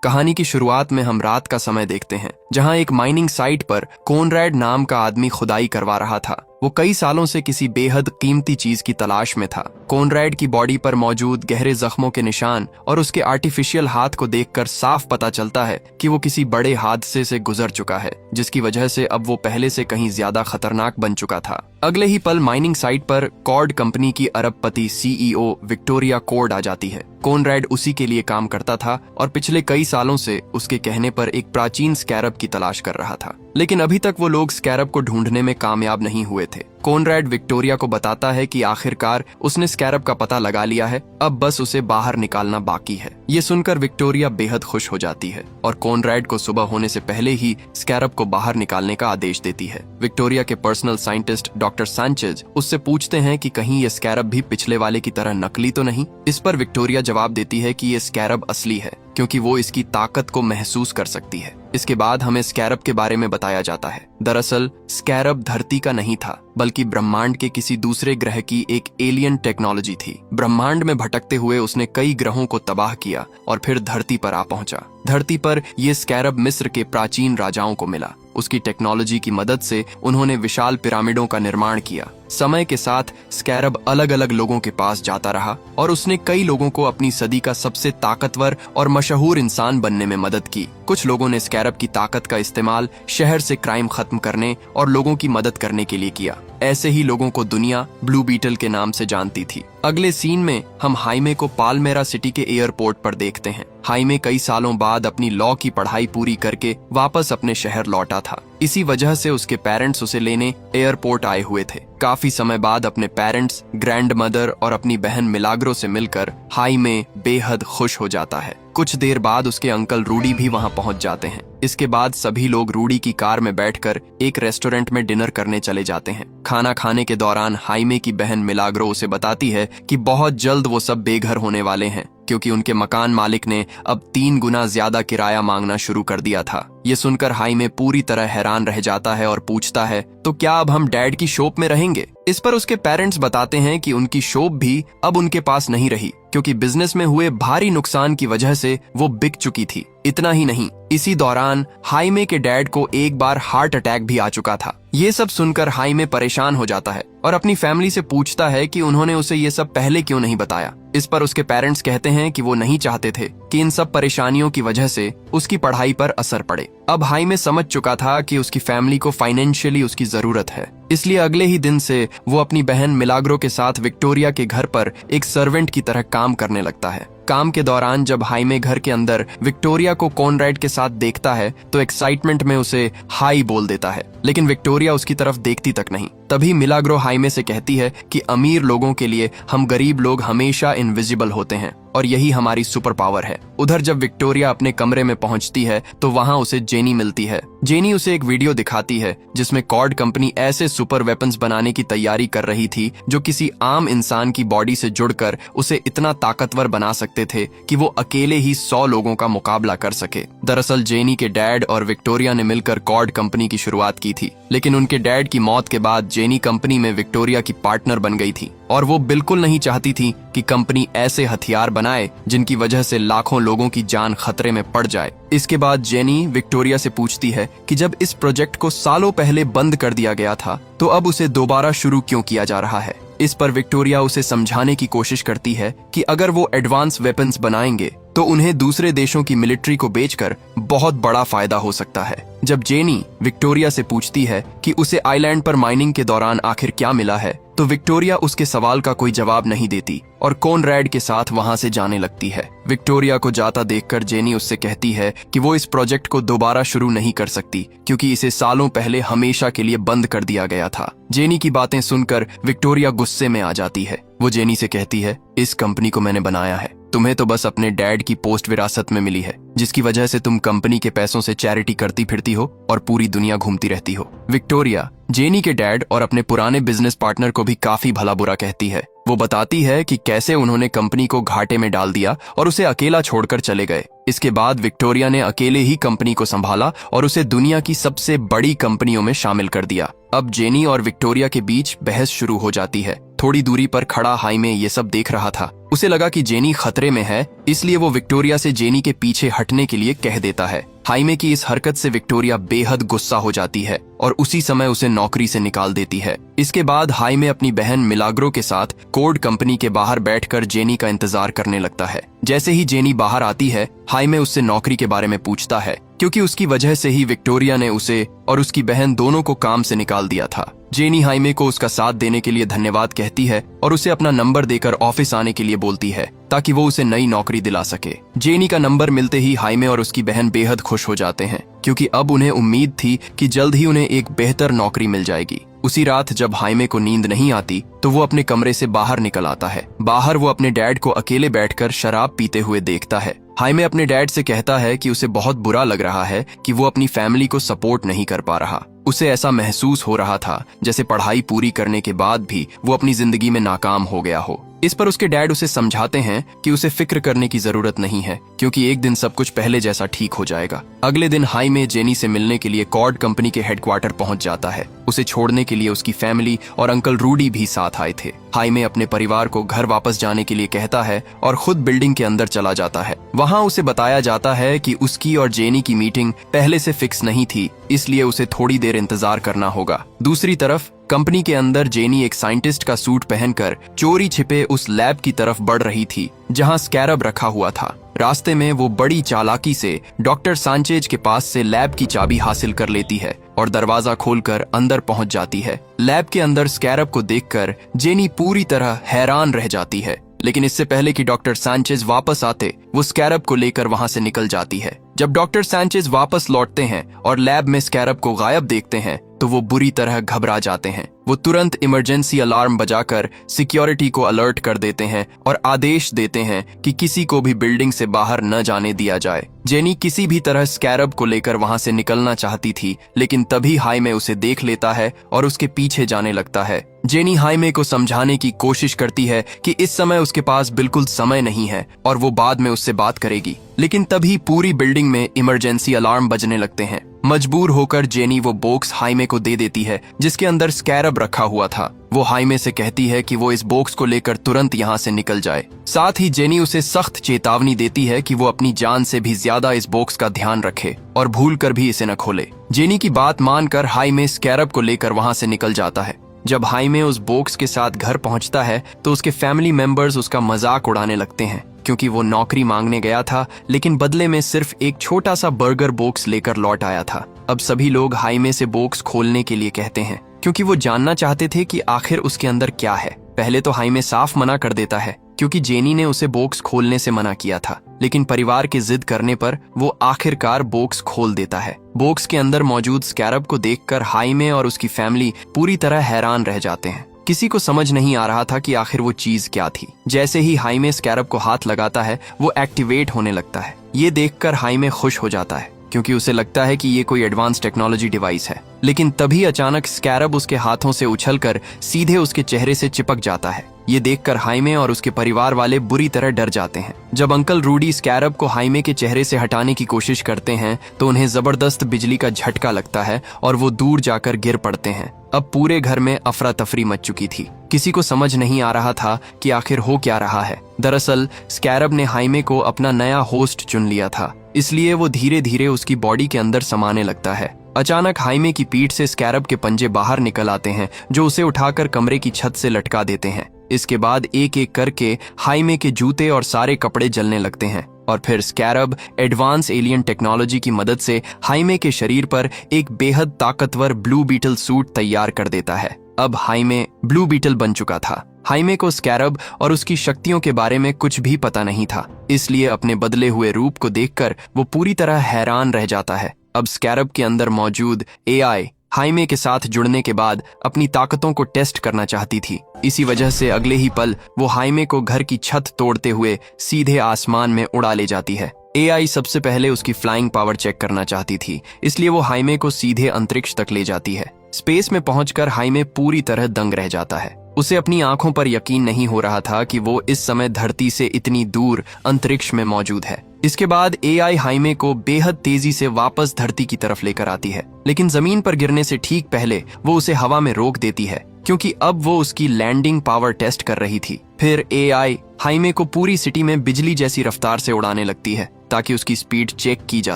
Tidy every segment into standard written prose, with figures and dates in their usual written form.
कहानी की शुरुआत में हम रात का समय देखते हैं, जहां एक माइनिंग साइट पर कोनरैड नाम का आदमी खुदाई करवा रहा था। वो कई सालों से किसी बेहद कीमती चीज की तलाश में था। कोनरैड की बॉडी पर मौजूद गहरे जख्मों के निशान और उसके आर्टिफिशियल हाथ को देखकर साफ पता चलता है कि वो किसी बड़े हादसे से गुजर चुका है, जिसकी वजह से अब वो पहले से कहीं ज्यादा खतरनाक बन चुका था। अगले ही पल माइनिंग साइट पर कॉर्ड कंपनी की अरबपति सीईओ विक्टोरिया कॉर्ड आ जाती है। कोनरैड उसी के लिए काम करता था और पिछले कई सालों से उसके कहने पर एक प्राचीन स्कैरब की तलाश कर रहा था, लेकिन अभी तक वो लोग स्कैरब को ढूंढने में कामयाब नहीं हुए थे। कोनरैड विक्टोरिया को बताता है कि आखिरकार उसने स्कैरब का पता लगा लिया है, अब बस उसे बाहर निकालना बाकी है। ये सुनकर विक्टोरिया बेहद खुश हो जाती है और कोनरैड को सुबह होने से पहले ही स्कैरब को बाहर निकालने का आदेश देती है। विक्टोरिया के पर्सनल साइंटिस्ट डॉक्टर सैंचेज उससे पूछते हैं कि कहीं ये स्कैरब भी पिछले वाले की तरह नकली तो नहीं। इस पर विक्टोरिया जवाब देती है कि ये स्कैरब असली है, क्योंकि वो इसकी ताकत को महसूस कर सकती है। इसके बाद हमें स्कैरब के बारे में बताया जाता है। दरअसल स्कैरब धरती का नहीं था, बल्कि ब्रह्मांड के किसी दूसरे ग्रह की एक एलियन टेक्नोलॉजी थी। ब्रह्मांड में भटकते हुए उसने कई ग्रहों को तबाह किया और फिर धरती पर आ पहुंचा। धरती पर यह स्कैरब मिस्र के प्राचीन राजाओं को मिला। उसकी टेक्नोलॉजी की मदद से उन्होंने विशाल पिरामिडों का निर्माण किया। समय के साथ स्कैरब अलग अलग लोगों के पास जाता रहा और उसने कई लोगों को अपनी सदी का सबसे ताकतवर और मशहूर इंसान बनने में मदद की। कुछ लोगों ने स्कैरब की ताकत का इस्तेमाल शहर से क्राइम खत्म करने और लोगों की मदद करने के लिए किया। ऐसे ही लोगों को दुनिया ब्लू बीटल के नाम से जानती थी। अगले सीन में हम हाइमे को पालमेरा सिटी के एयरपोर्ट पर देखते हैं। हाइमे कई सालों बाद अपनी लॉ की पढ़ाई पूरी करके वापस अपने शहर लौटा था। इसी वजह से उसके पेरेंट्स उसे लेने एयरपोर्ट आए हुए थे। काफी समय बाद अपने पेरेंट्स, ग्रैंड मदर और अपनी बहन मिलाग्रो से मिलकर हाइमे बेहद खुश हो जाता है। कुछ देर बाद उसके अंकल रूडी भी वहां पहुंच जाते हैं। इसके बाद सभी लोग रूडी की कार में बैठकर एक रेस्टोरेंट में डिनर करने चले जाते हैं। खाना खाने के दौरान हाइमे की बहन मिलाग्रो उसे बताती है कि बहुत जल्द वो सब बेघर होने वाले हैं, क्योंकि उनके मकान मालिक ने अब 3 गुना ज्यादा किराया मांगना शुरू कर दिया था। ये सुनकर हाइमे पूरी तरह हैरान रह जाता है और पूछता है, तो क्या अब हम डैड की शॉप में रहेंगे? इस पर उसके पेरेंट्स बताते हैं कि उनकी शॉप भी अब उनके पास नहीं रही, क्योंकि बिजनेस में हुए भारी नुकसान की वजह से वो बिक चुकी थी। इतना ही नहीं, इसी दौरान हाइमे के डैड को एक बार हार्ट अटैक भी आ चुका था। ये सब सुनकर हाइमे परेशान हो जाता है और अपनी फैमिली से पूछता है कि उन्होंने उसे ये सब पहले क्यों नहीं बताया। इस पर उसके पेरेंट्स कहते हैं कि वो नहीं चाहते थे कि इन सब परेशानियों की वजह से उसकी पढ़ाई पर असर पड़े। अब हाइमे समझ चुका था कि उसकी फैमिली को फाइनेंशियली उसकी जरूरत है, इसलिए अगले ही दिन से वो अपनी बहन मिलाग्रो के साथ विक्टोरिया के घर पर एक सर्वेंट की तरह काम करने लगता है। काम के दौरान जब हाइमे घर के अंदर विक्टोरिया को कोनरैड के साथ देखता है तो एक्साइटमेंट में उसे हाई बोल देता है, लेकिन विक्टोरिया उसकी तरफ देखती तक नहीं। तभी मिलाग्रो हाइमे से कहती है कि अमीर लोगों के लिए हम गरीब लोग हमेशा इनविजिबल होते हैं और यही हमारी सुपर पावर है। उधर जब विक्टोरिया अपने कमरे में पहुंचती है तो वहां उसे जेनी मिलती है। जेनी उसे एक वीडियो दिखाती है जिसमें कॉर्ड कंपनी ऐसे सुपर वेपन्स बनाने की तैयारी कर रही थी जो किसी आम इंसान की बॉडी से जुड़कर उसे इतना ताकतवर बना सकते थे कि वो अकेले ही 100 लोगों का मुकाबला कर सके। दरअसल जेनी के डैड और विक्टोरिया ने मिलकर कॉर्ड कंपनी की शुरुआत की थी, लेकिन उनके डैड की मौत के बाद जेनी कंपनी में विक्टोरिया की पार्टनर बन गई थी और वो बिल्कुल नहीं चाहती थी कि कंपनी ऐसे हथियार बनाए जिनकी वजह से लाखों लोगों की जान खतरे में पड़ जाए। इसके बाद जेनी विक्टोरिया से पूछती है कि जब इस प्रोजेक्ट को सालों पहले बंद कर दिया गया था तो अब उसे दोबारा शुरू क्यों किया जा रहा है। इस पर विक्टोरिया उसे समझाने की कोशिश करती है कि अगर वो एडवांस वेपन्स बनाएंगे तो उन्हें दूसरे देशों की मिलिट्री को बेचकर बहुत बड़ा फायदा हो सकता है। जब जेनी विक्टोरिया से पूछती है कि उसे आइलैंड पर माइनिंग के दौरान आखिर क्या मिला है, तो विक्टोरिया उसके सवाल का कोई जवाब नहीं देती और कोनरैड के साथ वहां से जाने लगती है। विक्टोरिया को जाता देखकर जेनी उससे कहती है कि वो इस प्रोजेक्ट को दोबारा शुरू नहीं कर सकती, क्योंकि इसे सालों पहले हमेशा के लिए बंद कर दिया गया था। जेनी की बातें सुनकर विक्टोरिया गुस्से में आ जाती है। वो जेनी से कहती है, इस कंपनी को मैंने बनाया है, तुम्हें तो बस अपने डैड की पोस्ट विरासत में मिली है, जिसकी वजह से तुम कंपनी के पैसों से चैरिटी करती फिरती हो और पूरी दुनिया घूमती रहती हो। विक्टोरिया जेनी के डैड और अपने पुराने बिजनेस पार्टनर को भी काफी भला बुरा कहती है। वो बताती है कि कैसे उन्होंने कंपनी को घाटे में डाल दिया और उसे अकेला छोड़कर चले गए। इसके बाद विक्टोरिया ने अकेले ही कंपनी को संभाला और उसे दुनिया की सबसे बड़ी कंपनियों में शामिल कर दिया। अब जेनी और विक्टोरिया के बीच बहस शुरू हो जाती है। थोड़ी दूरी पर खड़ा हाइमे ये सब देख रहा था। उसे लगा कि जेनी खतरे में है, इसलिए वो विक्टोरिया से जेनी के पीछे हटने के लिए कह देता है। हाइमे की इस हरकत से विक्टोरिया बेहद गुस्सा हो जाती है और उसी समय उसे नौकरी से निकाल देती है। इसके बाद हाइमे अपनी बहन मिलाग्रो के साथ कोड कंपनी के बाहर बैठकर जेनी का इंतजार करने लगता है। जैसे ही जेनी बाहर आती है, हाइमे उससे नौकरी के बारे में पूछता है, क्योंकि उसकी वजह से ही विक्टोरिया ने उसे और उसकी बहन दोनों को काम से निकाल दिया था। जेनी हाइमे को उसका साथ देने के लिए धन्यवाद कहती है और उसे अपना नंबर देकर ऑफिस आने के लिए बोलती है ताकि वो उसे नई नौकरी दिला सके। जेनी का नंबर मिलते ही हाइमे और उसकी बहन बेहद खुश हो जाते हैं, क्योंकि अब उन्हें उम्मीद थी कि जल्द ही उन्हें एक बेहतर नौकरी मिल जाएगी। उसी रात जब हाइमे को नींद नहीं आती तो वो अपने कमरे से बाहर निकल आता है। बाहर वो अपने डैड को अकेले बैठकर शराब पीते हुए देखता है। हाइमे अपने डैड से कहता है कि उसे बहुत बुरा लग रहा है कि वो अपनी फैमिली को सपोर्ट नहीं कर पा रहा। उसे ऐसा महसूस हो रहा था जैसे पढ़ाई पूरी करने के बाद भी वो अपनी जिंदगी में नाकाम हो गया हो। इस पर उसके डैड उसे समझाते हैं कि उसे फिक्र करने की जरूरत नहीं है, क्योंकि एक दिन सब कुछ पहले जैसा ठीक हो जाएगा। अगले दिन हाइमे जेनी से मिलने के लिए कॉर्ड कंपनी के हेडक्वार्टर पहुंच जाता है। उसे छोड़ने के लिए उसकी फैमिली और अंकल रूडी भी साथ आए थे। हाइमे अपने परिवार को घर वापस जाने के लिए कहता है और खुद बिल्डिंग के अंदर चला जाता है। वहाँ उसे बताया जाता है कि उसकी और जेनी की मीटिंग पहले से फिक्स नहीं थी, इसलिए उसे थोड़ी देर इंतजार करना होगा। दूसरी तरफ कंपनी के अंदर जेनी एक साइंटिस्ट का सूट पहनकर चोरी छिपे उस लैब की तरफ बढ़ रही थी जहां स्कैरब रखा हुआ था। रास्ते में वो बड़ी चालाकी से डॉक्टर सांचेज के पास से लैब की चाबी हासिल कर लेती है और दरवाजा खोलकर अंदर पहुंच जाती है। लैब के अंदर स्कैरब को देखकर जेनी पूरी तरह हैरान रह जाती है, लेकिन इससे पहले कि डॉक्टर सांचेज वापस आते, वो स्कैरब को लेकर वहां से निकल जाती है। जब डॉक्टर सांचेज वापस लौटते हैं और लैब में स्कैरब को गायब देखते हैं तो वो बुरी तरह घबरा जाते हैं। वो तुरंत इमरजेंसी अलार्म बजाकर सिक्योरिटी को अलर्ट कर देते हैं और आदेश देते हैं कि किसी को भी बिल्डिंग से बाहर न जाने दिया जाए। जेनी किसी भी तरह स्कैरब को लेकर वहां से निकलना चाहती थी, लेकिन तभी हाइमे उसे देख लेता है और उसके पीछे जाने लगता है। जेनी हाइमे को समझाने की कोशिश करती है कि इस समय उसके पास बिल्कुल समय नहीं है और वो बाद में उससे बात करेगी, लेकिन तभी पूरी बिल्डिंग में इमरजेंसी अलार्म बजने लगते हैं। मजबूर होकर जेनी वो बॉक्स हाइमे को दे देती है जिसके अंदर स्कैरब रखा हुआ था। वो हाइमे से कहती है कि वो इस बॉक्स को लेकर तुरंत यहाँ से निकल जाए। साथ ही जेनी उसे सख्त चेतावनी देती है कि वो अपनी जान से भी ज्यादा इस बॉक्स का ध्यान रखे और भूल कर भी इसे न खोले। जेनी की बात मानकर हाइमे स्कैरब को लेकर वहाँ से निकल जाता है। जब हाइमे उस बॉक्स के साथ घर पहुंचता है तो उसके फैमिली मेंबर्स उसका मजाक उड़ाने लगते हैं, क्योंकि वो नौकरी मांगने गया था लेकिन बदले में सिर्फ एक छोटा सा बर्गर बॉक्स लेकर लौट आया था। अब सभी लोग हाइमे से बॉक्स खोलने के लिए कहते हैं, क्योंकि वो जानना चाहते थे कि आखिर उसके अंदर क्या है। पहले तो हाइमे साफ मना कर देता है, क्योंकि जेनी ने उसे बॉक्स खोलने से मना किया था, लेकिन परिवार के जिद करने पर वो आखिरकार बॉक्स खोल देता है। बॉक्स के अंदर मौजूद स्कैरब को देखकर हाइमे और उसकी फैमिली पूरी तरह हैरान रह जाते हैं। किसी को समझ नहीं आ रहा था कि आखिर वो चीज क्या थी। जैसे ही हाइमे स्कैरब को हाथ लगाता है, वो एक्टिवेट होने लगता है। ये देखकर हाइमे खुश हो जाता है, क्योंकि उसे लगता है कि ये कोई एडवांस टेक्नोलॉजी डिवाइस है। लेकिन तभी अचानक स्कैरब उसके हाथों से उछलकर सीधे उसके चेहरे से चिपक जाता है। ये देखकर हाइमे और उसके परिवार वाले बुरी तरह डर जाते हैं। जब अंकल रूडी स्कैरब को हाइमे के चेहरे से हटाने की कोशिश करते हैं तो उन्हें जबरदस्त बिजली का झटका लगता है और वो दूर जाकर गिर पड़ते हैं। अब पूरे घर में अफरा तफरी मच चुकी थी। किसी को समझ नहीं आ रहा था कि आखिर हो क्या रहा है। दरअसल स्कैरब ने हाइमे को अपना नया होस्ट चुन लिया था, इसलिए वो धीरे धीरे उसकी बॉडी के अंदर समाने लगता है। अचानक हाइमे की पीठ से स्कैरब के पंजे बाहर निकल आते हैं, जो उसे उठाकर कमरे की छत से लटका देते हैं। इसके बाद एक एक करके हाइमे के जूते और सारे कपड़े जलने लगते हैं और फिर स्कैरब एडवांस एलियन टेक्नोलॉजी की मदद से हाइमे के शरीर पर एक बेहद ताकतवर ब्लू बीटल सूट तैयार कर देता है। अब हाइमे ब्लू बीटल बन चुका था। हाइमे को स्कैरब और उसकी शक्तियों के बारे में कुछ भी पता नहीं था, इसलिए अपने बदले हुए रूप को देखकर वो पूरी तरह हैरान रह जाता है। अब स्कैरब के अंदर मौजूद एआई हाइमे के साथ जुड़ने के बाद अपनी ताकतों को टेस्ट करना चाहती थी। इसी वजह से अगले ही पल वो हाइमे को घर की छत तोड़ते हुए सीधे आसमान में उड़ा ले जाती है। एआई सबसे पहले उसकी फ्लाइंग पावर चेक करना चाहती थी, इसलिए वो हाइमे को सीधे अंतरिक्ष तक ले जाती है। स्पेस में पहुंचकर हाइमे पूरी तरह दंग रह जाता है। उसे अपनी आंखों पर यकीन नहीं हो रहा था कि वो इस समय धरती से इतनी दूर अंतरिक्ष में मौजूद है। इसके बाद एआई हाइमे को बेहद तेजी से वापस धरती की तरफ लेकर आती है, लेकिन जमीन पर गिरने से ठीक पहले वो उसे हवा में रोक देती है, क्योंकि अब वो उसकी लैंडिंग पावर टेस्ट कर रही थी। फिर एआई हाइमे को पूरी सिटी में बिजली जैसी रफ्तार से उड़ाने लगती है ताकि उसकी स्पीड चेक की जा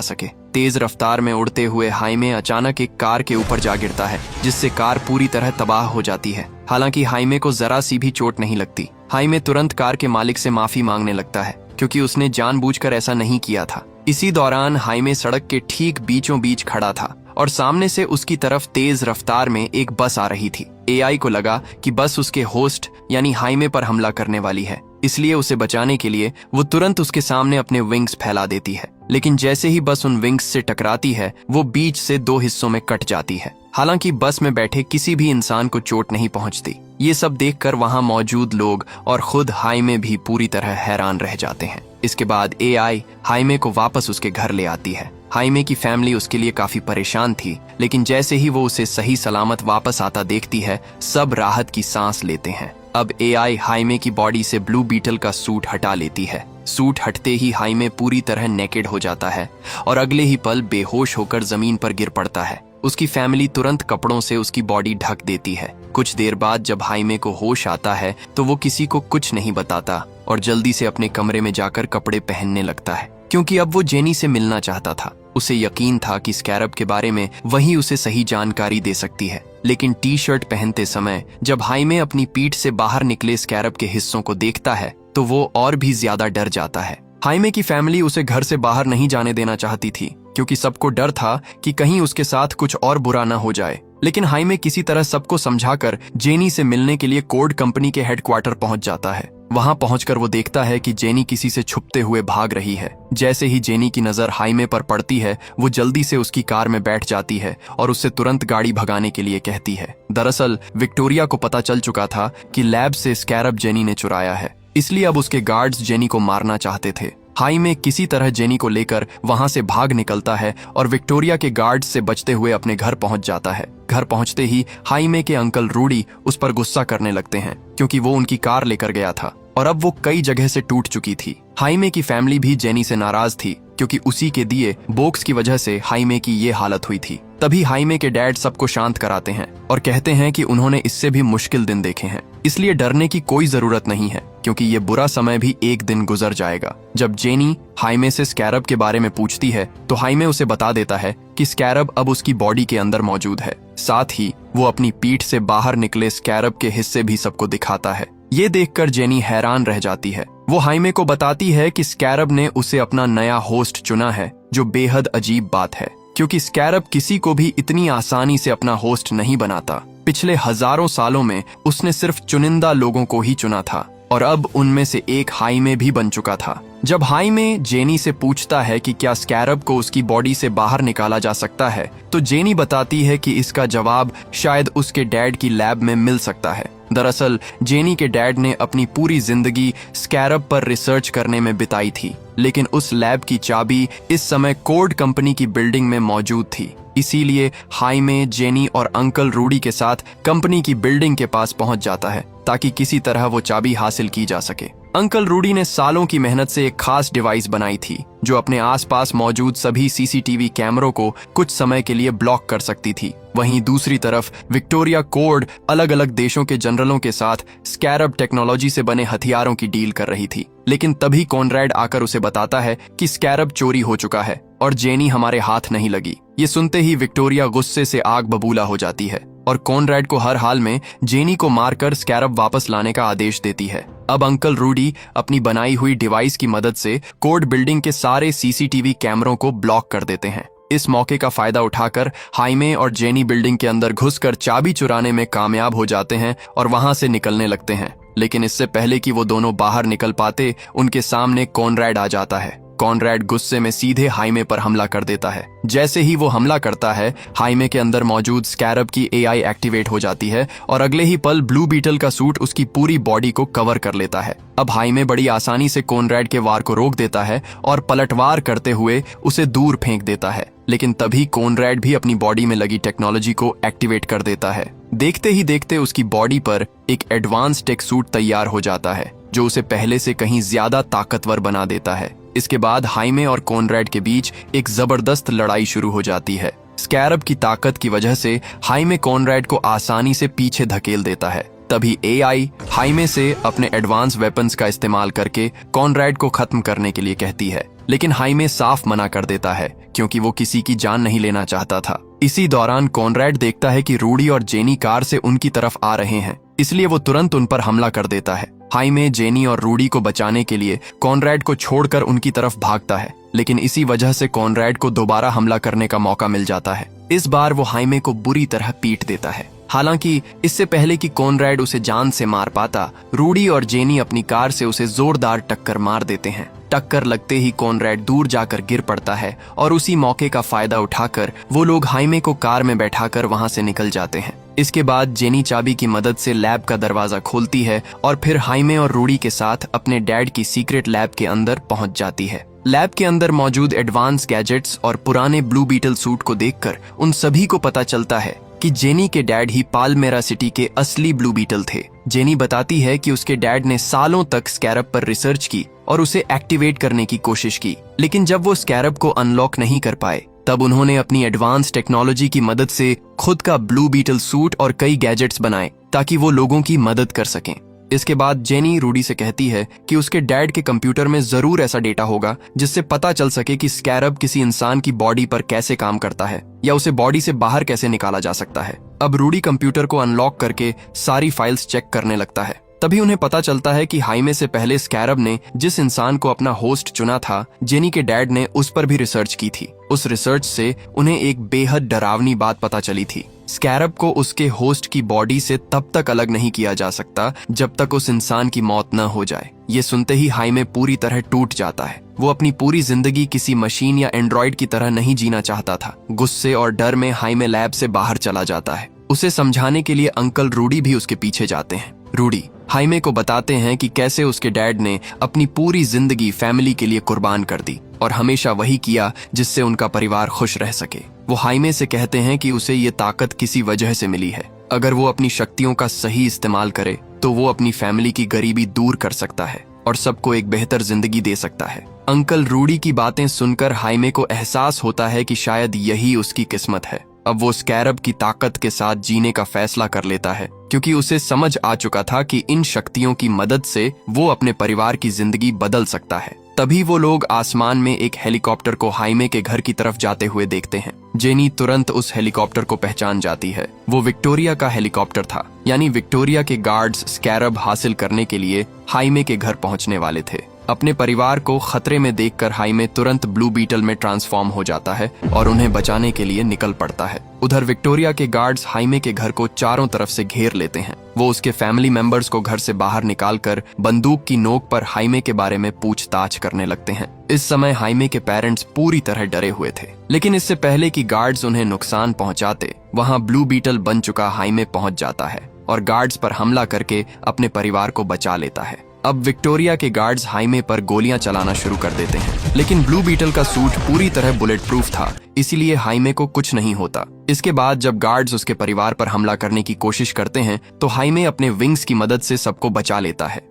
सके। तेज रफ्तार में उड़ते हुए हाइमे अचानक एक कार के ऊपर जा गिरता है, जिससे कार पूरी तरह तबाह हो जाती है। हालांकि हाइमे को जरा सी भी चोट नहीं लगती। हाइमे तुरंत कार के मालिक से माफी मांगने लगता है, क्योंकि उसने जानबूझकर ऐसा नहीं किया था। इसी दौरान हाइमे सड़क के ठीक बीचों बीच खड़ा था और सामने से उसकी तरफ तेज रफ्तार में एक बस आ रही थी। एआई को लगा कि बस उसके होस्ट यानी हाइमे पर हमला करने वाली है, इसलिए उसे बचाने के लिए वो तुरंत उसके सामने अपने विंग्स फैला देती है। लेकिन जैसे ही बस उन विंग्स से टकराती है, वो बीच से 2 हिस्सों में कट जाती है। हालांकि बस में बैठे किसी भी इंसान को चोट नहीं पहुंचती। ये सब देखकर वहां मौजूद लोग और खुद हाइमे भी पूरी तरह हैरान रह जाते हैं। इसके बाद एआई हाइमे को वापस उसके घर ले आती है। हाइमे की फैमिली उसके लिए काफी परेशान थी, लेकिन जैसे ही वो उसे सही सलामत वापस आता देखती है, सब राहत की सांस लेते हैं। अब एआई हाइमे की बॉडी से ब्लू बीटल का सूट हटा लेती है। सूट हटते ही हाइमे पूरी तरह नेकेड हो जाता है और अगले ही पल बेहोश होकर जमीन पर गिर पड़ता है। उसकी फैमिली तुरंत कपड़ों से उसकी बॉडी ढक देती है। कुछ देर बाद जब हाइमे को होश आता है तो वो किसी को कुछ नहीं बताता और जल्दी से अपने कमरे में जाकर कपड़े पहनने लगता है, क्योंकि अब वो जेनी से मिलना चाहता था। उसे यकीन था कि स्कैरब के बारे में वही उसे सही जानकारी दे सकती है। लेकिन टी शर्ट पहनते समय जब हाइमे अपनी पीठ से बाहर निकले स्कैरब के हिस्सों को देखता है तो वो और भी ज्यादा डर जाता है। हाइमे की फैमिली उसे घर से बाहर नहीं जाने देना चाहती थी, क्योंकि सबको डर था कि कहीं उसके साथ कुछ और बुरा ना हो जाए। लेकिन हाइमे किसी तरह सबको समझाकर जेनी से मिलने के लिए कोड कंपनी के हेडक्वार्टर पहुंच जाता है। वहां पहुंचकर वो देखता है कि जेनी किसी से छुपते हुए भाग रही है। जैसे ही जेनी की नजर हाइमे पर पड़ती है, वो जल्दी से उसकी कार में बैठ जाती है और उससे तुरंत गाड़ी भगाने के लिए कहती है। दरअसल विक्टोरिया को पता चल चुका था कि लैब से स्कैरब जेनी ने चुराया है, इसलिए अब उसके गार्ड्स जेनी को मारना चाहते थे। हाइमे किसी तरह जेनी को लेकर वहां से भाग निकलता है और विक्टोरिया के गार्ड्स से बचते हुए अपने घर पहुंच जाता है। घर पहुंचते ही हाइमे के अंकल रूडी उस पर गुस्सा करने लगते हैं, क्योंकि वो उनकी कार लेकर गया था और अब वो कई जगह से टूट चुकी थी। हाइमे की फैमिली भी जेनी से नाराज थी, क्योंकि उसी के दिए बोक्स की वजह से हाइमे की ये हालत हुई थी। तभी हाइमे के डैड सबको शांत कराते हैं और कहते हैं कि उन्होंने इससे भी मुश्किल दिन देखे हैं, इसलिए डरने की कोई जरूरत नहीं है, क्योंकि ये बुरा समय भी एक दिन गुजर जाएगा। जब जेनी हाइमे से स्कैरब के बारे में पूछती है तो हाइमे उसे बता देता है कि स्कैरब अब उसकी बॉडी के अंदर मौजूद है। साथ ही वो अपनी पीठ से बाहर निकले स्कैरब के हिस्से भी सबको दिखाता है। ये देखकर जेनी हैरान रह जाती है। वो हाइमे को बताती है कि स्कैरब ने उसे अपना नया होस्ट चुना है, जो बेहद अजीब बात है, क्योंकि स्कैरब किसी को भी इतनी आसानी से अपना होस्ट नहीं बनाता। पिछले हजारों सालों में उसने सिर्फ चुनिंदा लोगों को ही चुना था और अब उनमें से एक हाइमे भी बन चुका था। जब हाइमे जेनी से पूछता है कि क्या स्कैरब को उसकी बॉडी से बाहर निकाला जा सकता है, तो जेनी बताती है कि इसका जवाब शायद उसके डैड की लैब में मिल सकता है। दरअसल जेनी के डैड ने अपनी पूरी जिंदगी स्कैरब पर रिसर्च करने में बिताई थी, लेकिन उस लैब की चाबी इस समय कोड कंपनी की बिल्डिंग में मौजूद थी। इसीलिए हाइमे जेनी और अंकल रूडी के साथ कंपनी की बिल्डिंग के पास पहुंच जाता है, ताकि किसी तरह वो चाबी हासिल की जा सके। अंकल रूडी ने सालों की मेहनत से एक खास डिवाइस बनाई थी, जो अपने आसपास मौजूद सभी सीसीटीवी कैमरों को कुछ समय के लिए ब्लॉक कर सकती थी। वहीं दूसरी तरफ विक्टोरिया कोड अलग अलग देशों के जनरलों के साथ स्कैरब टेक्नोलॉजी से बने हथियारों की डील कर रही थी। लेकिन तभी कॉनरैड आकर उसे बताता है कि स्कैरब चोरी हो चुका है और जेनी हमारे हाथ नहीं लगी। ये सुनते ही विक्टोरिया गुस्से से आग बबूला हो जाती है और कॉनरैड को हर हाल में जेनी को मारकर स्कैरब वापस लाने का आदेश देती है। अब अंकल रूडी अपनी बनाई हुई डिवाइस की मदद से कोड बिल्डिंग के सारे सीसीटीवी कैमरों को ब्लॉक कर देते हैं। इस मौके का फायदा उठाकर हाइमे और जेनी बिल्डिंग के अंदर घुसकर चाबी चुराने में कामयाब हो जाते हैं और वहां से निकलने लगते हैं। लेकिन इससे पहले कि वो दोनों बाहर निकल पाते, उनके सामने कॉनरैड आ जाता है। कॉनरैड गुस्से में सीधे हाइमे पर हमला कर देता है। जैसे ही वो हमला करता है, हाइमे के अंदर मौजूद स्कैरब की एआई एक्टिवेट हो जाती है और अगले ही पल ब्लू बीटल का सूट उसकी पूरी बॉडी को कवर कर लेता है। अब हाइमे बड़ी आसानी से कॉनरैड के वार को रोक देता है और पलटवार करते हुए उसे दूर फेंक देता है। लेकिन तभी कॉनरैड भी अपनी बॉडी में लगी टेक्नोलॉजी को एक्टिवेट कर देता है। देखते ही देखते उसकी बॉडी पर एक एडवांस टेक सूट तैयार हो जाता है, जो उसे पहले से कहीं ज्यादा ताकतवर बना देता है। इसके बाद हाइमे और कॉनरैड के बीच एक जबरदस्त लड़ाई शुरू हो जाती है। स्कैरब की ताकत की वजह से हाइमे कॉनरैड को आसानी से पीछे धकेल देता है, तभी एआई हाइमे से अपने एडवांस वेपन्स का इस्तेमाल करके कॉनरैड को खत्म करने के लिए कहती है, लेकिन हाइमे साफ मना कर देता है क्योंकि वो किसी की जान नहीं लेना चाहता था। इसी दौरान कॉनरैड देखता है कि रूडी और जेनी कार से उनकी तरफ आ रहे हैं, इसलिए वो तुरंत उन पर हमला कर देता है। हाइमे जेनी और रूडी को बचाने के लिए कॉनरैड को छोड़कर उनकी तरफ भागता है, लेकिन इसी वजह से कॉनरैड को दोबारा हमला करने का मौका मिल जाता है। इस बार वो हाइमे को बुरी तरह पीट देता है। हालांकि इससे पहले कि कॉनरैड उसे जान से मार पाता, रूडी और जेनी अपनी कार से उसे जोरदार टक्कर मार देते हैं। टक्कर लगते ही कॉनरैड दूर जाकर गिर पड़ता है और उसी मौके का फायदा उठाकर वो लोग हाइमे को कार में बैठाकर वहां से निकल जाते हैं। इसके बाद जेनी चाबी की मदद से लैब का दरवाजा खोलती है और फिर हाइमे और रूडी के साथ अपने डैड की सीक्रेट लैब के अंदर पहुंच जाती है। लैब के अंदर मौजूद एडवांस गैजेट्स और पुराने ब्लू बीटल सूट को देखकर उन सभी को पता चलता है कि जेनी के डैड ही पालमेरा सिटी के असली ब्लू बीटल थे। जेनी बताती है कि उसके डैड ने सालों तक स्कैरब पर रिसर्च की और उसे एक्टिवेट करने की कोशिश की, लेकिन जब वो स्कैरब को अनलॉक नहीं कर पाए तब उन्होंने अपनी एडवांस टेक्नोलॉजी की मदद से खुद का ब्लू बीटल सूट और कई गैजेट्स बनाए ताकि वो लोगों की मदद कर सकें। इसके बाद जेनी रूडी से कहती है कि उसके डैड के कंप्यूटर में जरूर ऐसा डेटा होगा जिससे पता चल सके कि स्कैरब किसी इंसान की बॉडी पर कैसे काम करता है या उसे बॉडी से बाहर कैसे निकाला जा सकता है। अब रूडी कंप्यूटर को अनलॉक करके सारी फाइल्स चेक करने लगता है। तभी उन्हें पता चलता है कि हाइमे से पहले स्कैरब ने जिस इंसान को अपना होस्ट चुना था, जेनी के डैड ने उस पर भी रिसर्च की थी। उस रिसर्च से उन्हें एक बेहद डरावनी बात पता चली थी। स्कैरब को उसके होस्ट की बॉडी से तब तक अलग नहीं किया जा सकता जब तक उस इंसान की मौत न हो जाए। ये सुनते ही हाइमे पूरी तरह टूट जाता है। वो अपनी पूरी जिंदगी किसी मशीन या एंड्रॉइड की तरह नहीं जीना चाहता था। गुस्से और डर में हाइमे लैब से बाहर चला जाता है। उसे समझाने के लिए अंकल रूडी भी उसके पीछे जाते हैं। रूडी हाइमे को बताते हैं कि कैसे उसके डैड ने अपनी पूरी जिंदगी फैमिली के लिए कुर्बान कर दी और हमेशा वही किया जिससे उनका परिवार खुश रह सके। वो हाइमे से कहते हैं कि उसे ये ताकत किसी वजह से मिली है। अगर वो अपनी शक्तियों का सही इस्तेमाल करे तो वो अपनी फैमिली की गरीबी दूर कर सकता है और सबको एक बेहतर जिंदगी दे सकता है। अंकल रूडी की बातें सुनकर हाइमे को एहसास होता है कि शायद यही उसकी किस्मत है। अब वो स्कैरब की ताकत के साथ जीने का फैसला कर लेता है क्योंकि उसे समझ आ चुका था कि इन शक्तियों की मदद से वो अपने परिवार की जिंदगी बदल सकता है। तभी वो लोग आसमान में एक हेलीकॉप्टर को हाइमे के घर की तरफ जाते हुए देखते हैं। जेनी तुरंत उस हेलीकॉप्टर को पहचान जाती है। वो विक्टोरिया का हेलीकॉप्टर था, यानी विक्टोरिया के गार्ड्स स्कैरब हासिल करने के लिए हाइमे के घर पहुंचने वाले थे। अपने परिवार को खतरे में देखकर हाइमे तुरंत ब्लू बीटल में ट्रांसफॉर्म हो जाता है और उन्हें बचाने के लिए निकल पड़ता है। उधर विक्टोरिया के गार्ड्स हाइमे के घर को चारों तरफ से घेर लेते हैं। वो उसके फैमिली मेंबर्स को घर से बाहर निकालकर बंदूक की नोक पर हाइमे के बारे में पूछताछ करने लगते हैं। इस समय हाइमे के पेरेंट्स पूरी तरह डरे हुए थे, लेकिन इससे पहले कि गार्ड्स उन्हें नुकसान पहुंचाते, वहां ब्लू बीटल बन चुका हाइमे पहुंच जाता है और गार्ड्स पर हमला करके अपने परिवार को बचा लेता है। अब विक्टोरिया के गार्ड्स हाइमे पर गोलियां चलाना शुरू कर देते हैं, लेकिन ब्लू बीटल का सूट पूरी तरह बुलेट प्रूफ था, इसीलिए हाइमे को कुछ नहीं होता। इसके बाद जब गार्ड्स उसके परिवार पर हमला करने की कोशिश करते हैं तो हाइमे अपने विंग्स की मदद से सबको बचा लेता है।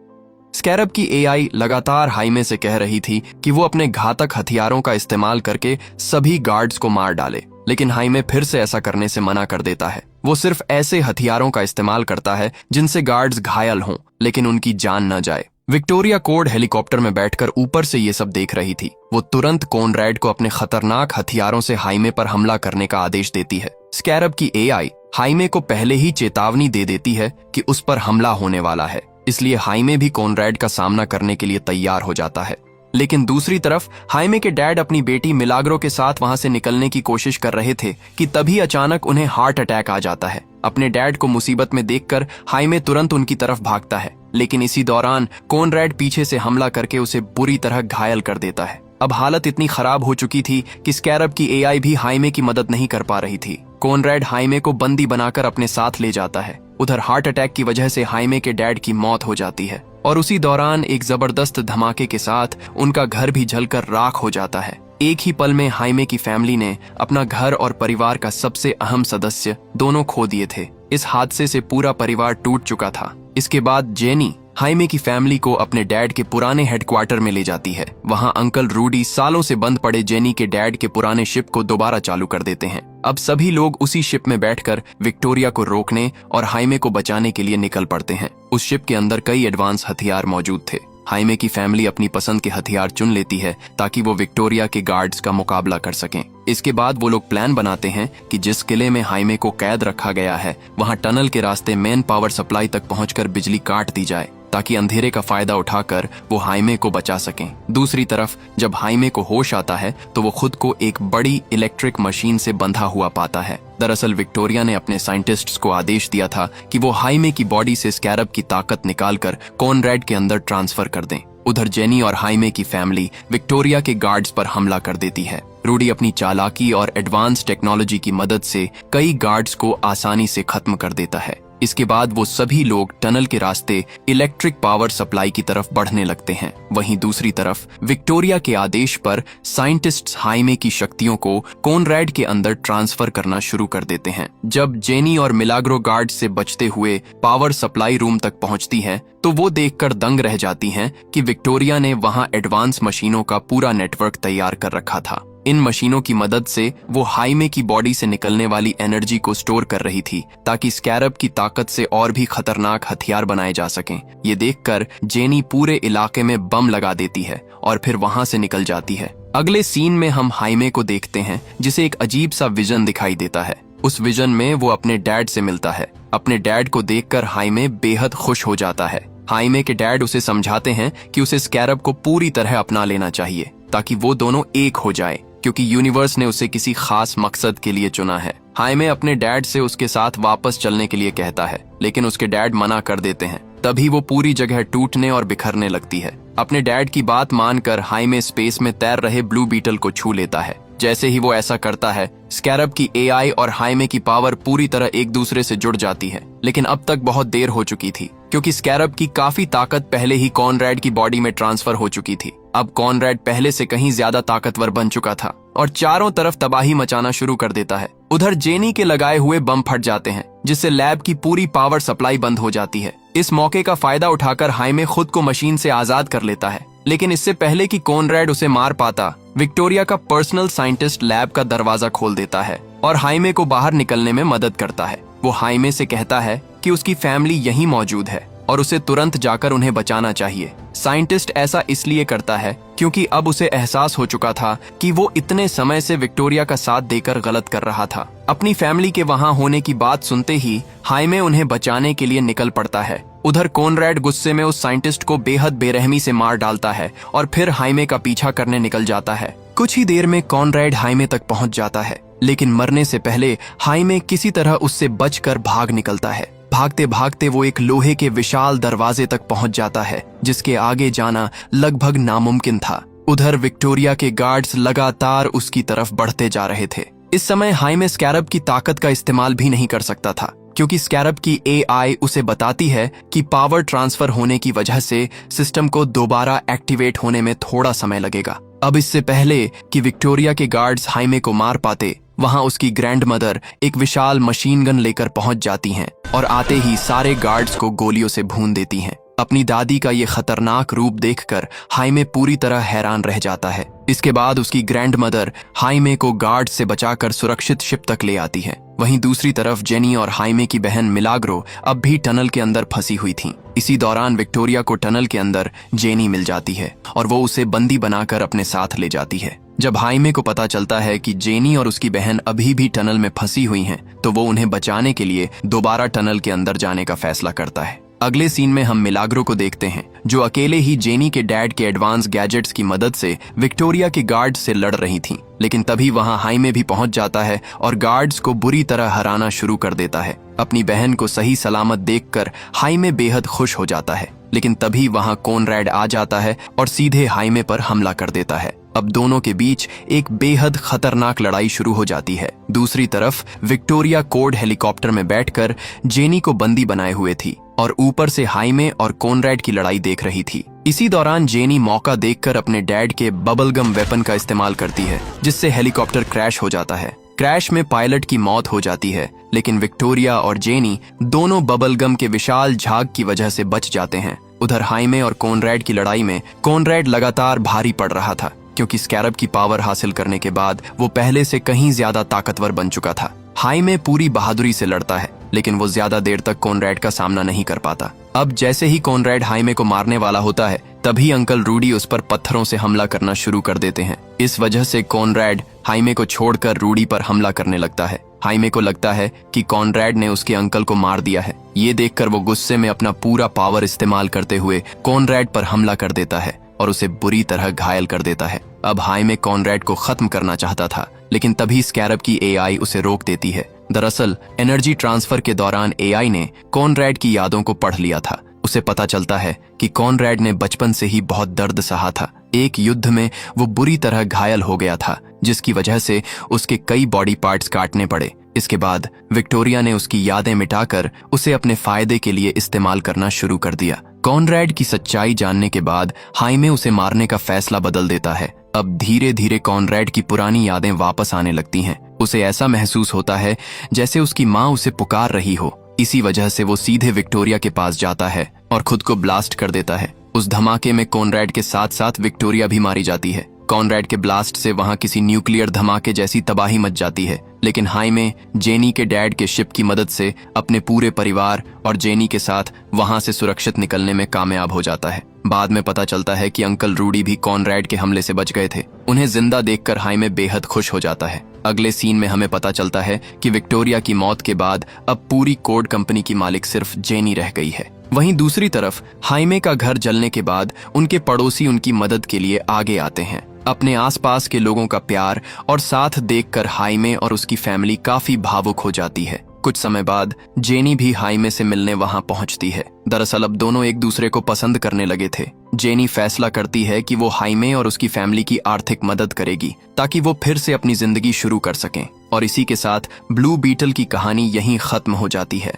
स्कैरब की एआई लगातार हाइमे से कह रही थी कि वो अपने घातक हथियारों का इस्तेमाल करके सभी गार्ड्स को मार डाले, लेकिन हाइमे फिर से ऐसा करने से मना कर देता है। वो सिर्फ ऐसे हथियारों का इस्तेमाल करता है जिनसे गार्ड्स घायल हों लेकिन उनकी जान न जाए। विक्टोरिया कोड हेलीकॉप्टर में बैठकर ऊपर से ये सब देख रही थी। वो तुरंत कॉनरैड को अपने खतरनाक हथियारों से हाइमे पर हमला करने का आदेश देती है। स्कैरब की एआई हाइमे को पहले ही चेतावनी दे देती है कि उस पर हमला होने वाला है, इसलिए हाइमे भी कॉनरैड का सामना करने के लिए तैयार हो जाता है। लेकिन दूसरी तरफ हाइमे के डैड अपनी बेटी मिलाग्रो के साथ वहां से निकलने की कोशिश कर रहे थे कि तभी अचानक उन्हें हार्ट अटैक आ जाता है। अपने डैड को मुसीबत में देखकर हाइमे तुरंत उनकी तरफ भागता है, लेकिन इसी दौरान कॉनरैड पीछे से हमला करके उसे बुरी तरह घायल कर देता है। अब हालत इतनी खराब हो चुकी थी कि स्कैरब की एआई भी हाइमे की मदद नहीं कर पा रही थी। कॉनरैड हाइमे को बंदी बनाकर अपने साथ ले जाता है। उधर हार्ट अटैक की वजह से हाइमे के डैड की मौत हो जाती है और उसी दौरान एक जबरदस्त धमाके के साथ उनका घर भी जलकर राख हो जाता है। एक ही पल में हाइमे की फैमिली ने अपना घर और परिवार का सबसे अहम सदस्य दोनों खो दिए थे। इस हादसे से पूरा परिवार टूट चुका था। इसके बाद जेनी हाइमे की फैमिली को अपने डैड के पुराने हेडक्वार्टर में ले जाती है। वहां अंकल रूडी सालों से बंद पड़े जेनी के डैड के पुराने शिप को दोबारा चालू कर देते हैं। अब सभी लोग उसी शिप में बैठकर विक्टोरिया को रोकने और हाइमे को बचाने के लिए निकल पड़ते हैं। उस शिप के अंदर कई एडवांस हथियार मौजूद थे। हाइमे की फैमिली अपनी पसंद के हथियार चुन लेती है ताकि वो विक्टोरिया के गार्ड्स का मुकाबला कर सकें। इसके बाद वो लोग प्लान बनाते हैं कि जिस किले में हाइमे को कैद रखा गया है वहां टनल के रास्ते मेन पावर सप्लाई तक पहुंचकर बिजली काट दी जाए ताकि अंधेरे का फायदा उठाकर वो हाइमे को बचा सकें। दूसरी तरफ जब हाइमे को होश आता है तो वो खुद को एक बड़ी इलेक्ट्रिक मशीन से बंधा हुआ पाता है। दरअसल विक्टोरिया ने अपने साइंटिस्ट्स को आदेश दिया था कि वो हाइमे की बॉडी से स्कैरब की ताकत निकालकर कॉनरैड के अंदर ट्रांसफर कर दें। उधर जेनी और हाइमे की फैमिली विक्टोरिया के गार्ड्स पर हमला कर देती है। रूडी अपनी चालाकी और एडवांस टेक्नोलॉजी की मदद से कई गार्ड्स को आसानी से खत्म कर देता है। इसके बाद वो सभी लोग टनल के रास्ते इलेक्ट्रिक पावर सप्लाई की तरफ बढ़ने लगते हैं। वहीं दूसरी तरफ विक्टोरिया के आदेश पर साइंटिस्ट्स हाइमे की शक्तियों को कॉनरैड के अंदर ट्रांसफर करना शुरू कर देते हैं। जब जेनी और मिलाग्रो गार्ड से बचते हुए पावर सप्लाई रूम तक पहुंचती हैं, तो वो देखकर दंग रह जाती हैं कि विक्टोरिया ने वहां एडवांस मशीनों का पूरा नेटवर्क तैयार कर रखा था। इन मशीनों की मदद से वो हाइमे की बॉडी से निकलने वाली एनर्जी को स्टोर कर रही थी ताकि स्कैरब की ताकत से और भी खतरनाक हथियार बनाए जा सकें। ये देखकर जेनी पूरे इलाके में बम लगा देती है और फिर वहां से निकल जाती है। अगले सीन में हम हाइमे को देखते हैं जिसे एक अजीब सा विजन दिखाई देता है। उस विजन में वो अपने डैड से मिलता है। अपने डैड को देखकर हाइमे बेहद खुश हो जाता है। हाइमे के डैड उसे समझाते हैं कि उसे स्कैरब को पूरी तरह अपना लेना चाहिए ताकि वो दोनों एक हो जाए, क्योंकि यूनिवर्स ने उसे किसी खास मकसद के लिए चुना है। हाइमे अपने डैड से उसके साथ वापस चलने के लिए कहता है, लेकिन उसके डैड मना कर देते हैं। तभी वो पूरी जगह टूटने और बिखरने लगती है। अपने डैड की बात मानकर हाइमे स्पेस में तैर रहे ब्लू बीटल को छू लेता है। जैसे ही वो ऐसा करता है, स्कैरब की एआई और हाइमे की पावर पूरी तरह एक दूसरे से जुड़ जाती है। लेकिन अब तक बहुत देर हो चुकी थी, क्योंकि स्कैरब की काफी ताकत पहले ही कॉनरैड की बॉडी में ट्रांसफर हो चुकी थी। अब कॉनरैड पहले से कहीं ज्यादा ताकतवर बन चुका था और चारों तरफ तबाही मचाना शुरू कर देता है। उधर जेनी के लगाए हुए बम फट जाते हैं, जिससे लैब की पूरी पावर सप्लाई बंद हो जाती है। इस मौके का फायदा उठाकर हाइमे खुद को मशीन से आजाद कर लेता है, लेकिन इससे पहले कि कॉनरैड उसे मार पाता, विक्टोरिया का पर्सनल साइंटिस्ट लैब का दरवाजा खोल देता है और हाइमे को बाहर निकलने में मदद करता है। वो हाइमे से कहता है कि उसकी फैमिली यहीं मौजूद है और उसे तुरंत जाकर उन्हें बचाना चाहिए। साइंटिस्ट ऐसा इसलिए करता है क्योंकि अब उसे एहसास हो चुका था कि वो इतने समय से विक्टोरिया का साथ देकर गलत कर रहा था। अपनी फैमिली के वहां होने की बात सुनते ही हाइमे उन्हें बचाने के लिए निकल पड़ता है। उधर कॉनरैड गुस्से में उस साइंटिस्ट को बेहद बेरहमी से मार डालता है और फिर हाइमे का पीछा करने निकल जाता है। कुछ ही देर में कॉनरैड हाइमे तक पहुंच जाता है, लेकिन मरने से पहले हाइमे किसी तरह उससे बचकर भाग निकलता है। भागते भागते वो एक लोहे के विशाल दरवाजे तक पहुंच जाता है, जिसके आगे जाना लगभग नामुमकिन था। उधर विक्टोरिया के गार्ड्स लगातार उसकी तरफ बढ़ते जा रहे थे। इस समय हाइमे स्कैरब की ताकत का इस्तेमाल भी नहीं कर सकता था, क्योंकि स्कैरब की एआई उसे बताती है कि पावर ट्रांसफर होने की वजह से सिस्टम को दोबारा एक्टिवेट होने में थोड़ा समय लगेगा। अब इससे पहले कि विक्टोरिया के गार्ड्स हाइमे को मार पाते, वहां उसकी ग्रैंड मदर एक विशाल मशीन गन लेकर पहुंच जाती हैं और आते ही सारे गार्ड्स को गोलियों से भून देती हैं। अपनी दादी का ये खतरनाक रूप देखकर हाइमे पूरी तरह हैरान रह जाता है। इसके बाद उसकी ग्रैंड मदर हाइमे को गार्ड से बचाकर सुरक्षित शिप तक ले आती है। वहीं दूसरी तरफ जेनी और हाइमे की बहन मिलाग्रो अब भी टनल के अंदर फंसी हुई थीं। इसी दौरान विक्टोरिया को टनल के अंदर जेनी मिल जाती है और वो उसे बंदी बनाकर अपने साथ ले जाती है। जब हाइमे को पता चलता है कि जेनी और उसकी बहन अभी भी टनल में फंसी हुई हैं, तो वो उन्हें बचाने के लिए दोबारा टनल के अंदर जाने का फैसला करता है। अगले सीन में हम मिलाग्रो को देखते हैं, जो अकेले ही जेनी के डैड के एडवांस गैजेट्स की मदद से विक्टोरिया के गार्ड्स से लड़ रही थीं। लेकिन तभी वहां हाइमे भी पहुंच जाता है और गार्ड्स को बुरी तरह हराना शुरू कर देता है। अपनी बहन को सही सलामत देखकर हाइमे बेहद खुश हो जाता है, लेकिन तभी वहां कॉनरैड आ जाता है और सीधे हाइमे पर हमला कर देता है। अब दोनों के बीच एक बेहद खतरनाक लड़ाई शुरू हो जाती है। दूसरी तरफ विक्टोरिया कोड हेलीकॉप्टर में बैठकर जेनी को बंदी बनाए हुए थी और ऊपर से हाइमे और कॉनरैड की लड़ाई देख रही थी। इसी दौरान जेनी मौका देखकर अपने डैड के बबलगम वेपन का इस्तेमाल करती है, जिससे हेलीकॉप्टर क्रैश हो जाता है। क्रैश में पायलट की मौत हो जाती है, लेकिन विक्टोरिया और जेनी दोनों बबलगम के विशाल झाग की वजह से बच जाते हैं। उधर हाइमे और कॉनरैड की लड़ाई में कॉनरैड लगातार भारी पड़ रहा था, क्योंकि स्कैरब की पावर हासिल करने के बाद वो पहले से कहीं ज्यादा ताकतवर बन चुका था। हाइमे पूरी बहादुरी से लड़ता है, लेकिन वो ज्यादा देर तक कॉनरैड का सामना नहीं कर पाता। अब जैसे ही कॉनरैड हाइमे को मारने वाला होता है, तभी अंकल रूडी उस पर पत्थरों से हमला करना शुरू कर देते हैं। इस वजह से कॉनरैड हाइमे को छोड़कर रूडी पर हमला करने लगता है। हाइमे को लगता है कि कॉनरैड ने उसके अंकल को मार दिया है। ये देखकर वो गुस्से में अपना पूरा पावर इस्तेमाल करते हुए कॉनरैड पर हमला कर देता है और उसे बुरी तरह घायल कर देता है। अब हाइमे कॉनरैड को खत्म करना चाहता था, लेकिन तभी स्कैरब की एआई उसे रोक देती है। दरअसल एनर्जी ट्रांसफर के दौरान एआई ने कॉनरैड की यादों को पढ़ लिया था। उसे पता चलता है कि कॉनरैड ने बचपन से ही बहुत दर्द सहा था। एक युद्ध में वो बुरी तरह घायल हो गया था, जिसकी वजह से उसके कई बॉडी पार्ट्स काटने पड़े। इसके बाद विक्टोरिया ने उसकी यादें मिटाकर उसे अपने फायदे के लिए इस्तेमाल करना शुरू कर दिया। कॉनरैड की सच्चाई जानने के बाद हाइमे उसे मारने का फैसला बदल देता है। अब धीरे धीरे कॉनरैड की पुरानी यादें वापस आने लगती हैं। उसे ऐसा महसूस होता है जैसे उसकी माँ उसे पुकार रही हो। इसी वजह से वो सीधे विक्टोरिया के पास जाता है और खुद को ब्लास्ट कर देता है। उस धमाके में कॉनरैड के साथ साथ विक्टोरिया भी मारी जाती है। कॉनरैड के ब्लास्ट से वहां किसी न्यूक्लियर धमाके जैसी तबाही मच जाती है, लेकिन हाइमे जेनी के डैड के शिप की मदद से अपने पूरे परिवार और जेनी के साथ वहां से सुरक्षित निकलने में कामयाब हो जाता है। बाद में पता चलता है कि अंकल रूडी भी कॉनरैड के हमले से बच गए थे। उन्हें जिंदा देखकर हाइमे बेहद खुश हो जाता है। अगले सीन में हमें पता चलता है कि विक्टोरिया की मौत के बाद अब पूरी कोड कंपनी की मालिक सिर्फ जेनी रह गई है। वहीं दूसरी तरफ हाइमे का घर जलने के बाद उनके पड़ोसी उनकी मदद के लिए आगे आते हैं। अपने आसपास के लोगों का प्यार और साथ देखकर हाइमे और उसकी फैमिली काफी भावुक हो जाती है। कुछ समय बाद जेनी भी हाइमे से मिलने वहां पहुंचती है। दरअसल अब दोनों एक दूसरे को पसंद करने लगे थे। जेनी फैसला करती है कि वो हाइमे और उसकी फैमिली की आर्थिक मदद करेगी, ताकि वो फिर से अपनी जिंदगी शुरू कर सकें। और इसी के साथ ब्लू बीटल की कहानी यहीं खत्म हो जाती है।